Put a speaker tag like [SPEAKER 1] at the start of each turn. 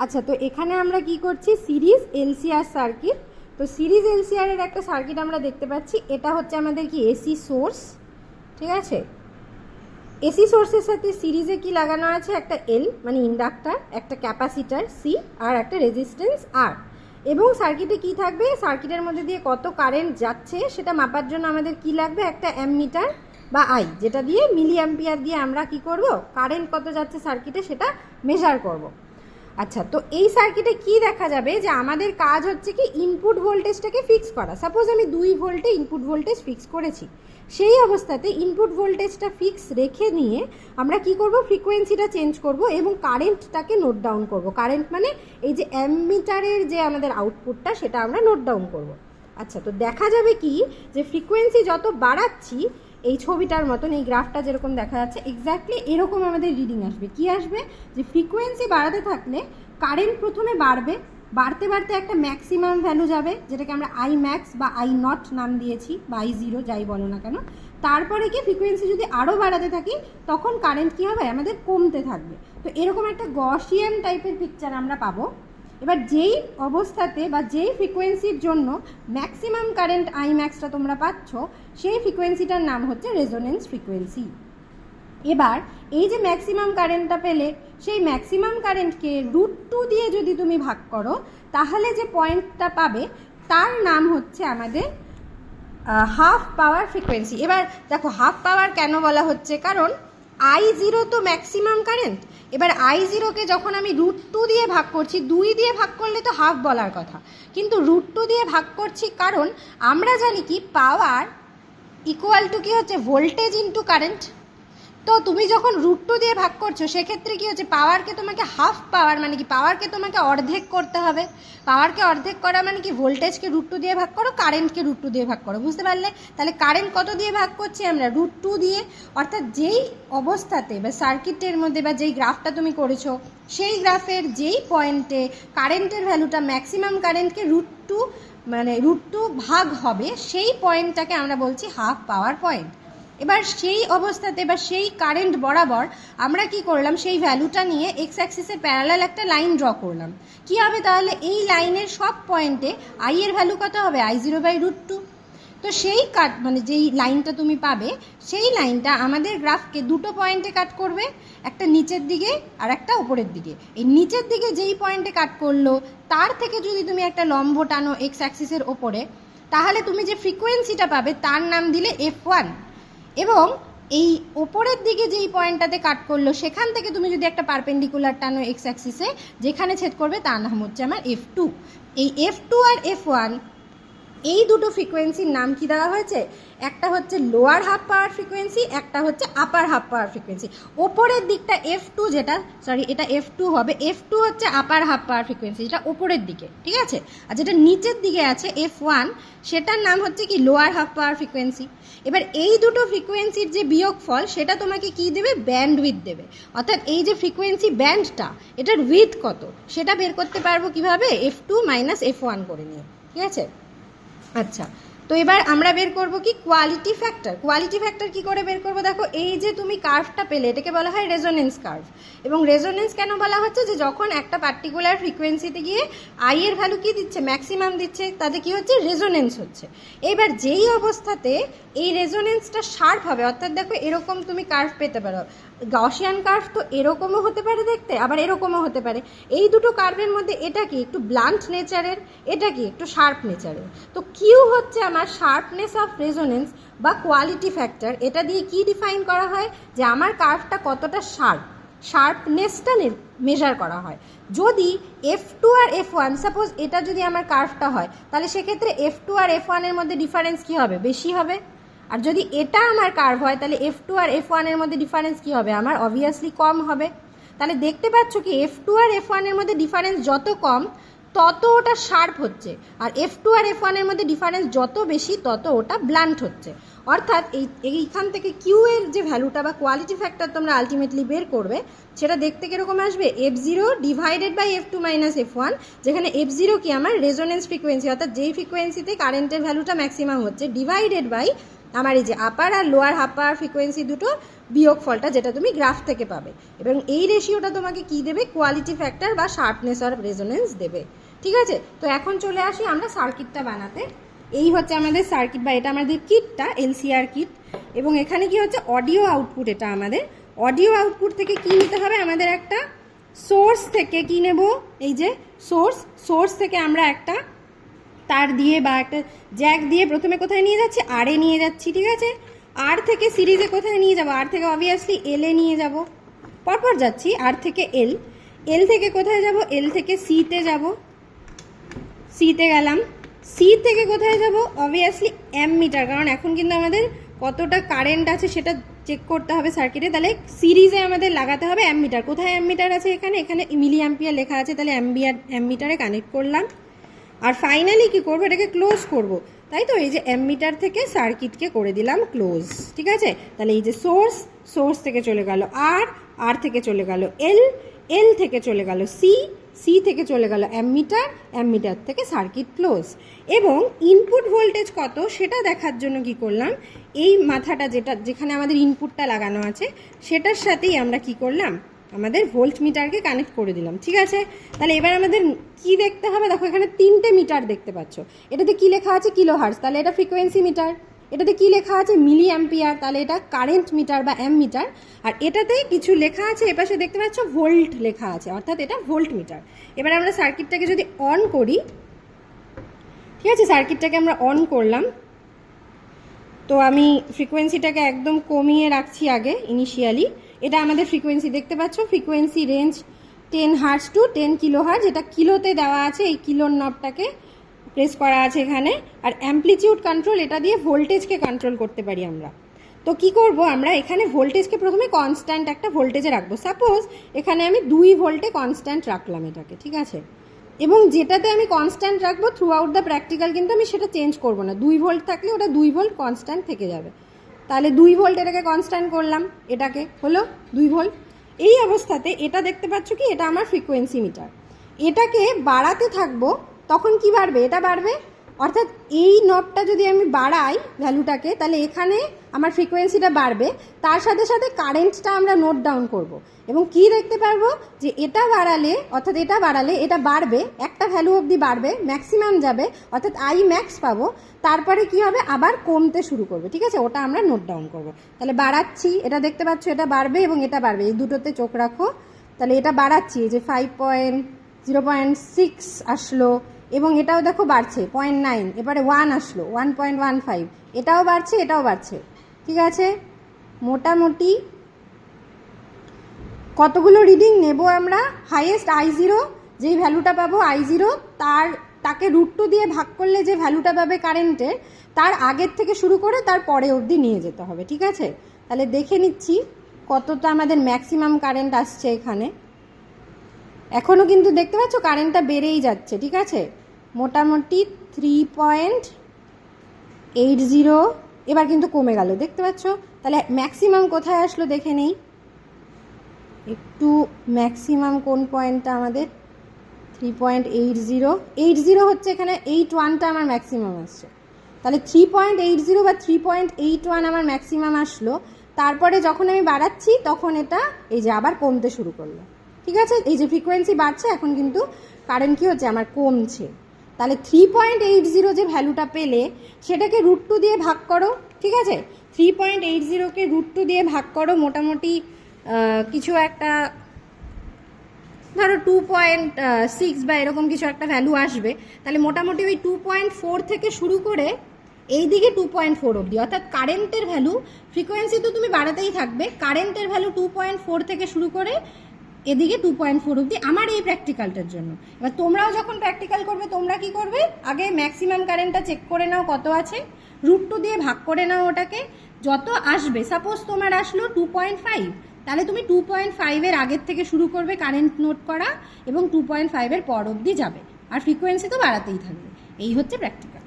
[SPEAKER 1] আচ্ছা, তো এখানে আমরা কি করছি, সিরিজ এলসিআর সার্কিট। তো সিরিজ এলসিআর এর একটা সার্কিট আমরা দেখতে পাচ্ছি। এটা হচ্ছে আমাদের কি এসি সোর্স, ঠিক আছে। এসি সোর্সের সাথে সিরিজে কি লাগানো আছে, একটা এল মানে ইন্ডাক্টর, একটা ক্যাপাসিটার সি, আর একটা রেজিস্ট্যান্স আর। এবং সার্কিটে কি থাকবে, সার্কিটের মধ্যে দিয়ে কত কারেন্ট যাচ্ছে সেটা মাপার জন্য আমাদের কি লাগবে, একটা অ্যামমিটার বা আই, যেটা দিয়ে মিলি অ্যাম্পিয়ার দিয়ে আমরা কি করব, কারেন্ট কত যাচ্ছে সার্কিটে সেটা মেজার করব। আচ্ছা, তো এই সার্কিটে কি দেখা যাবে যে আমাদের কাজ হচ্ছে কি ইনপুট ভোল্টেজটাকে ফিক্স করা। সাপোজ আমি 2 ভোল্টে ইনপুট ভোল্টেজ ফিক্স করেছি, সেই অবস্থাতে ইনপুট ভোল্টেজটা ফিক্স রেখে নিয়ে আমরা কি করব, ফ্রিকোয়েন্সিটা চেঞ্জ করব এবং কারেন্টটাকে নোট ডাউন করব। কারেন্ট মানে এই যে অ্যামমিটারের যে আমাদের আউটপুটটা সেটা আমরা নোট ডাউন করব। আচ্ছা, তো দেখা যাবে কি যে ফ্রিকোয়েন্সি যত বাড়াচ্ছি, এই ছবিটার মতন এই গ্রাফটা যেরকম দেখা যাচ্ছে এক্স্যাক্টলি এরকম আমাদের রিডিং আসবে। কি আসবে, যে ফ্রিকোয়েন্সি বাড়াতে থাকলে কারেন্ট প্রথমে বাড়বে, বাড়তে বাড়তে একটা ম্যাক্সিমাম ভ্যালু যাবে, যেটাকে আমরা আই ম্যাক্স বা আই নট নাম দিয়েছি, বা আই জিরো যাই বলো না কেন। তারপরে কি ফ্রিকোয়েন্সি যদি আরও বাড়াতে থাকি তখন কারেন্ট কী হবে, আমাদের কমতে থাকবে। তো এরকম একটা গসিয়ান টাইপের পিকচার আমরা পাবো। এবার যেই অবস্থাতে বা যেই ফ্রিকোয়েন্সির জন্য ম্যাক্সিমাম কারেন্ট আই ম্যাক্সটা তোমরা পাচ্ছ, সেই ফ্রিকোয়েন্সিটার নাম হচ্ছে রেজোনেন্স ফ্রিকোয়েন্সি। এবার এই যে ম্যাক্সিমাম কারেন্টটা পেলে, সেই ম্যাক্সিমাম কারেন্টকে √2 দিয়ে যদি তুমি ভাগ করো, তাহলে যে পয়েন্টটা পাবে তার নাম হচ্ছে আমাদের হাফ পাওয়ার ফ্রিকোয়েন্সি। এবার দেখো হাফ পাওয়ার কেন বলা হচ্ছে, কারণ I0 তো ম্যাক্সিমাম কারেন্ট। এবার I0কে যখন আমি √2 দিয়ে ভাগ করছি, 2 দিয়ে ভাগ করলে তো হাফ বলার কথা, কিন্তু √2 দিয়ে ভাগ করছি কারণ আমরা জানি কি পাওয়ার ইকুয়াল টু কি হচ্ছে, ভোল্টেজ ইন্টু কারেন্ট। তো তুমি যখন √2 দিয়ে ভাগ করছো সেক্ষেত্রে কি হচ্ছে, পাওয়ারকে তোমাকে হাফ পাওয়ার মানে কি, পাওয়ারকে তোমাকে অর্ধেক করতে হবে। পাওয়ারকে অর্ধেক করা মানে কি, ভোল্টেজকে √2 দিয়ে ভাগ করো, কারেন্টকে √2 দিয়ে ভাগ করো, বুঝতে পারলে? তাহলে কারেন্ট কত দিয়ে ভাগ করছি আমরা, √2 দিয়ে। অর্থাৎ যেই অবস্থাতে বা সার্কিটের মধ্যে বা যেই গ্রাফটা তুমি করেছো, সেই গ্রাফের যেই পয়েন্টে কারেন্টের ভ্যালুটা ম্যাক্সিমাম কারেন্টকে √2 মানে √2 ভাগ হবে, সেই পয়েন্টটাকে আমরা বলছি হাফ পাওয়ার পয়েন্ট। এবার সেই অবস্থাতে বা সেই কারেন্ট বরাবর আমরা কি করলাম, সেই ভ্যালুটা নিয়ে এক্স অ্যাক্সিসের প্যারালাল একটা লাইন ড্র করলাম। কি হবে তাহলে, এই লাইনের সব পয়েন্টে আই এর ভ্যালু কত হবে, I0/√2। তো সেই কাট মানে যেই লাইনটা তুমি পাবে, সেই লাইনটা আমাদের গ্রাফকে দুটো পয়েন্টে কাট করবে, একটা নিচের দিকে আর একটা উপরের দিকে। এই নিচের দিকে যেই পয়েন্টে কাট করলো তার থেকে যদি তুমি একটা লম্ব টানো এক্স অ্যাক্সিসের ওপরে, তাহলে তুমি যে ফ্রিকোয়েন্সিটা পাবে তার নাম দিলে F1। এবং এই ওপরের দিকে যেই পয়েন্টটাতে কাট করলো সেখান থেকে তুমি যদি একটা পারপেন্ডিকুলার টানো এক্স অ্যাক্সিসে, যেখানে ছেদ করবে তার নাম হচ্ছে আমার F2। এই F2 আর F1 এই দুটো ফ্রিকোয়েন্সির নাম কি দেওয়া হয়েছে, একটা হচ্ছে লোয়ার হাফ পাওয়ার ফ্রিকোয়েন্সি, একটা হচ্ছে আপার হাফ পাওয়ার ফ্রিকোয়েন্সি। ওপরের দিকটা F2, যেটা সরি এটা F2 হবে, F2 হচ্ছে আপার হাফ পাওয়ার ফ্রিকোয়েন্সি, যেটা ওপরের দিকে, ঠিক আছে। আর যেটা নিচের দিকে আছে F1, সেটার নাম হচ্ছে কি লোয়ার হাফ পাওয়ার ফ্রিকোয়েন্সি। এবার এই দুটো ফ্রিকোয়েন্সির যে বিয়োগফল সেটা তোমাকে কি দেবে, ব্যান্ড উইথ দেবে। অর্থাৎ এই যে ফ্রিকোয়েন্সি ব্যান্ডটা, এটার উইথ কত সেটা বের করতে পারবো কিভাবে, F2 - F1 করে নিয়ে, ঠিক আছে। আচ্ছা, তো এবার আমরা বের করব কি, কোয়ালিটি ফ্যাক্টর। কোয়ালিটি ফ্যাক্টর কি করে বের করব, দেখো এই যে তুমি কার্ভটা পেলে এটাকে বলা হয় রেজোনেন্স কার্ভ। এবং রেজোনেন্স কেন বলা হচ্ছে, যে যখন একটা পার্টিকুলার ফ্রিকোয়েন্সিতে গিয়ে আই এর ভ্যালু কি দিচ্ছে, ম্যাক্সিমাম দিচ্ছে, তাতে কি হচ্ছে, রেজোনেন্স হচ্ছে। এবার যেই অবস্থাতে এই রেজোনেন্সটা শার্প হবে, অর্থাৎ দেখো এরকম তুমি কার্ভ পেতে পারো। গসিয়ান কার্ভ তো এরকমও হতে পারে দেখতে, আবার এরকমও হতে পারে। এই দুটো কার্ভের মধ্যে এটা কি একটু ব্লান্ট নেচারের, এটা কি একটু শার্প নেচারের। তো কিউ হচ্ছে আমার শার্পনেস অফ রেজোনেন্স বা কোয়ালিটি ফ্যাক্টর। এটা দিয়ে কি ডিফাইন করা হয়, যে আমার কার্ভটা কতটা শার্প, শার্পনেসটা মেজার করা হয়। যদি F2 আর F1, সাপোজ এটা যদি আমার কার্ভটা হয়, তাহলে সেক্ষেত্রে F2 আর F1 এর মধ্যে ডিফারেন্স কি হবে, বেশি হবে। আর যদি এটা আমার কার্ভ হয়, তাহলে F2 আর F1 এর মধ্যে ডিফারেন্স কি হবে, আমার অবভিয়াসলি কম হবে। তাহলে দেখতে পাচ্ছ কি F2 আর F1 এর মধ্যে ডিফারেন্স যত কম তত ওটা শার্প হচ্ছে, আর F2 আর F1 এর মধ্যে ডিফারেন্স যত বেশি তত ওটা ব্লান্ট হচ্ছে। অর্থাৎ এইখান থেকে কিউ এর যে ভ্যালুটা বা কোয়ালিটি ফ্যাক্টর তোমরা আলটিমেটলি বের করবে, সেটা দেখতে কীরকম আসবে, F0/F2 - F1, যেখানে F0 কি আমার রেজোনেন্স ফ্রিকোয়েন্সি, অর্থাৎ যেই ফ্রিকোয়েন্সিতে কারেন্টের ভ্যালুটা ম্যাক্সিমাম হচ্ছে, ডিভাইডেড বাই আমার এই যে আপার আর লোয়ার হাফ পাওয়ার ফ্রিকোয়েন্সি দুটো বিয়োগফলটা, যেটা তুমি গ্রাফ থেকে পাবে। এবং এই রেশিওটা তোমাকে কি দেবে, কোয়ালিটি ফ্যাক্টর বা শার্পনেস অর রেজোনেন্স দেবে। ঠিক আছে, তো এখন চলে আসি আমরা সার্কিটটা বানাতে। এই হচ্ছে আমাদের সার্কিট, বা এটা আমাদের কিটটা, এলসিআর কিট। এবং এখানে কি হচ্ছে, অডিও আউটপুট। এটা আমাদের অডিও আউটপুট থেকে কি নিতে হবে, আমাদের একটা সোর্স থেকে কি নেব, এই যে সোর্স থেকে আমরা একটা তার দিয়ে বা একটা জ্যাক দিয়ে প্রথমে কোথায় নিয়ে যাচ্ছি, আর এ নিয়ে যাচ্ছি। ঠিক আছে, আর থেকে সিরিজে কোথায় নিয়ে যাব, আর থেকে অবভিয়াসলি এল এ নিয়ে যাব, পরপর যাচ্ছি, আর থেকে এল থেকে কোথায় যাব, এল থেকে সিতে যাব, সিতে গেলাম, সি থেকে কোথায় যাব, অবভিয়াসলি অ্যামমিটার, কারণ এখন কিন্তু আমাদের কতটা কারেন্ট আছে সেটা চেক করতে হবে সার্কিটে। তাহলে সিরিজে আমাদের লাগাতে হবে অ্যামমিটার। কোথায় অ্যামমিটার আছে, এখানে মিলি অ্যাম্পিয়ার লেখা আছে, তাহলে অ্যামমিটারে কানেক্ট করলাম। আর ফাইনালি কি করব, এটাকে ক্লোজ করব, তাই তো এই যে অ্যামমিটার থেকে সার্কিটকে করে দিলাম ক্লোজ। ঠিক আছে, তাহলে এই যে সোর্স থেকে চলে গেল আর থেকে চলে গেল এল থেকে চলে গেল সি থেকে চলে গেল অ্যামমিটার থেকে সার্কিট ক্লোজ। এবং ইনপুট ভোল্টেজ কত সেটা দেখার জন্য কি করলাম, এই মাথাটা যেখানে আমাদের ইনপুটটা লাগানো আছে সেটার সাথেই আমরা কি করলাম, আমাদের ভোল্ট মিটারকে কানেক্ট করে দিলাম। ঠিক আছে, তাহলে এবার আমাদের কি দেখতে হবে, দেখো এখানে 3টে মিটার দেখতে পাচ্ছ। এটাতে কি লেখা আছে, কিলোহার্টজ, তাহলে এটা ফ্রিকোয়েন্সি মিটার। এটাতে কি লেখা আছে, মিলি অ্যাম্পিয়ার, তাহলে এটা কারেন্ট মিটার বা অ্যামমিটার। আর এটাতে কিছু লেখা আছে, এপাশে দেখতে পাচ্ছ ভোল্ট লেখা আছে, অর্থাৎ এটা ভোল্ট মিটার। এবার আমরা সার্কিটটাকে যদি অন করি, ঠিক আছে, সার্কিটটাকে আমরা অন করলাম। তো আমি ফ্রিকোয়েন্সিটাকে একদম কমিয়ে রাখছি আগে ইনিশিয়ালি। এটা আমাদের ফ্রিকোয়েন্সি দেখতে পাচ্ছ, frequency range 10 hertz to 10 kilohertz. এটা কিলোতে দেওয়া আছে, এই কিলোর নবটাকে প্রেস করা আছে এখানে। আর অ্যাম্পলিটিউড কন্ট্রোল, এটা দিয়ে ভোল্টেজকে কন্ট্রোল করতে পারি আমরা। তো কি করব, আমরা এখানে ভোল্টেজকে প্রথমে কনস্ট্যান্ট একটা ভোল্টেজে রাখবো। সাপোজ এখানে আমি 2 ভোল্টে কনস্ট্যান্ট রাখলাম এটাকে। ঠিক আছে, এবং যেটাতে আমি কনস্ট্যান্ট রাখবো থ্রু আউট দ্য প্র্যাকটিক্যাল, কিন্তু আমি সেটা চেঞ্জ করব না। 2 ভোল্ট থাকলে ওটা 2 ভোল্ট কনস্ট্যান্ট থেকে যাবে। তাহলে 2 ভোল্ট এটাকে কনস্ট্যান্ট করলাম, এটাকে হলো 2 ভোল্ট। এই অবস্থাতে এটা দেখতে পাচ্ছ কি, এটা আমার ফ্রিকোয়েন্সি মিটার। এটাকে বাড়াতে থাকবো, তখন কি বাড়বে, এটা বাড়বে। অর্থাৎ এই নবটা যদি আমি বাড়াই ভ্যালুটাকে, তাহলে এখানে আমার ফ্রিকোয়েন্সিটা বাড়বে, তার সাথে সাথে কারেন্টটা আমরা নোট ডাউন করব। এবং কি দেখতে পারবো, যে এটা বাড়ালে, অর্থাৎ এটা বাড়ালে এটা বাড়বে, একটা ভ্যালু অবধি বাড়বে, ম্যাক্সিমাম যাবে, অর্থাৎ আই ম্যাক্স পাবো। তারপরে কি হবে, আবার কমতে শুরু করবে। ঠিক আছে, ওটা আমরা নোট ডাউন করব। তাহলে বাড়াচ্ছি, এটা দেখতে পাচ্ছ, এটা বাড়বে এবং এটা বাড়বে, এই দুটোতে চোখ রাখো। তাহলে এটা বাড়াচ্ছি, যে 0.6 আসলো, এবং এটাও দেখো বাড়ছে 0.9, এবারে 1 আসলো, 1.15, এটাও বাড়ছে, এটাও বাড়ছে। ঠিক আছে, মোটামুটি কতগুলো রিডিং নেব আমরা, হাইয়েস্ট I0 যেই ভ্যালুটা পাবো, I0 তাকে √2 দিয়ে ভাগ করলে যে ভ্যালুটা পাবে কারেন্টের, তার আগের থেকে শুরু করে তার পরে অবধি নিয়ে যেতে হবে। ঠিক আছে, তাহলে দেখে নিচ্ছি কতটা আমাদের ম্যাক্সিমাম কারেন্ট আসছে এখানে। এখনও কিন্তু দেখতে পাচ্ছ কারেন্টটা বেড়েই যাচ্ছে। ঠিক আছে, মোটামুটি 3.80, এবার কিন্তু কমে গেল, দেখতে পাচ্ছ। তাহলে ম্যাক্সিমাম কোথায় আসলো দেখে নেই একটু, ম্যাক্সিমাম কোন পয়েন্টটা আমাদের, 3.80 হচ্ছে এখানে, 81টা আমার ম্যাক্সিমাম আসছে। তাহলে 3.80 বা 3.81 আমার ম্যাক্সিমাম আসলো। তারপরে যখন আমি বাড়াচ্ছি তখন এটা এই যে আবার কমতে শুরু করলো। ঠিক আছে, এই যে ফ্রিকোয়েন্সি বাড়ছে, এখন কিন্তু কারেন্ট কি হচ্ছে, আমার কমছে। তাহলে 3.80 যে ভ্যালুটা পেলে সেটাকে √2 দিয়ে ভাগ করো। ঠিক আছে, 3.80কে √2 দিয়ে ভাগ করো, মোটামুটি কিছু একটা ধরো 2.6 বা এরকম কিছু একটা ভ্যালু আসবে। তাহলে মোটামুটি ওই 2.4 থেকে শুরু করে এই দিকে 2.4 অবধি, অর্থাৎ কারেন্টের ভ্যালু, ফ্রিকোয়েন্সি তো তুমি বাড়াতেই থাকবে, কারেন্টের ভ্যালু 2.4 থেকে শুরু করে এদিকে 2.4 অবধি আমার এই প্র্যাকটিক্যালটার জন্য। এবার তোমরাও যখন প্র্যাকটিক্যাল করবে, তোমরা কি করবে, আগে ম্যাক্সিমাম কারেন্টটা চেক করে নাও কত আছে, √2 দিয়ে ভাগ করে নাও ওটাকে, যত আসবে। সাপোজ তোমার আসলো 2.5, তাহলে তুমি 2.5-এর আগের থেকে শুরু করবে কারেন্ট নোট করা, এবং 2.5-এর পর অবধি যাবে, আর ফ্রিকোয়েন্সি তো বাড়াতেই থাকবে। এই হচ্ছে প্র্যাকটিক্যাল।